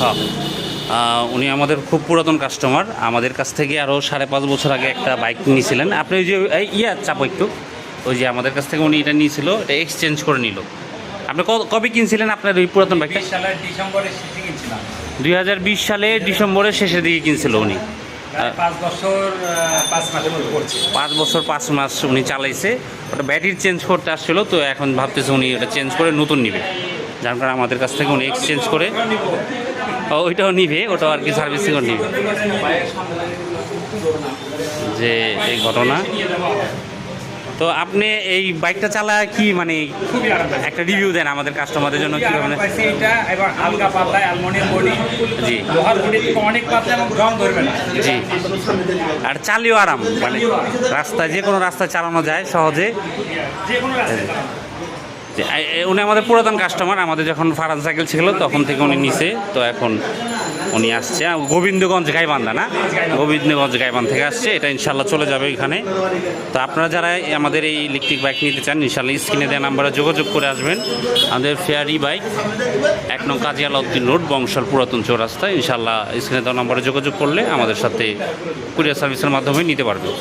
হ্যাঁ, উনি আমাদের খুব পুরাতন কাস্টমার। আমাদের কাছ থেকে আরও 5.5 বছর আগে একটা বাইক নিয়েছিলেন। আপনি ওই যে চাপো একটু, ওই যে আমাদের কাছ থেকে উনি এটা নিয়েছিল, এটা এক্সচেঞ্জ করে নিল। আপনি কবে কিনছিলেন আপনার ওই পুরাতন বাইকটা? 20 সালের ডিসেম্বরে শেষে কিনছিলাম। 2020 সালে ডিসেম্বরের শেষের দিকে কিনছিল উনি। 5 বছর 5 মাসের মতো পড়ছে। 5 বছর 5 মাস উনি চালাইছে। ওটা ব্যাটারি চেঞ্জ করতে আসছিলো, তো এখন ভাবতেছে উনি ওটা চেঞ্জ করে নতুন নিবে, যার কারণে আমাদের কাছ থেকে উনি এক্সচেঞ্জ করে ওইটাও নিবে, ওটাও আর কি সার্ভিসিংও নিবে। যে এই ঘটনা। তো আপনি এই বাইকটা চালা কি মানে খুবই আরামদায়ক। একটা রিভিউ দেন আমাদের কাস্টমারদের জন্য কীভাবে? পাইছি এটা, এবার হালকা পাতলা অ্যালুমিনিয়াম বডি, জি লোহার বডি থেকে অনেক পাতলা এবং রং ধরবে না। জি, আর চালিয়েও আরাম, মানে রাস্তায় যে কোনো রাস্তায় চালানো যায় সহজে। যে কোনো রাস্তায় চালানো। উনি আমাদের পুরাতন কাস্টমার, আমাদের যখন ফারান সাইকেল ছিল তখন থেকে উনি নিছে, তো এখন উনি আসছে গোবিন্দগঞ্জ গাইবান্ধা, না গোবিন্দগঞ্জ গাইবান্ধা থেকে আসছে। এটা ইনশাল্লাহ চলে যাবে এখানে। তো আপনারা যারা আমাদের এই ইলেকট্রিক বাইক নিতে চান, ইনশাল্লাহ স্ক্রিনে দেওয়া নাম্বারে যোগাযোগ করে আসবেন। আমাদের ফেয়ারি বাইক 1 নং কাজী আলাউদ্দিন রোড, বংশাল পুরাতন চৌরাস্তা। ইনশাল্লাহ স্ক্রিনে দেওয়া নাম্বারে যোগাযোগ করলে আমাদের সাথে কুরিয়ার সার্ভিসের মাধ্যমে নিতে পারবেন।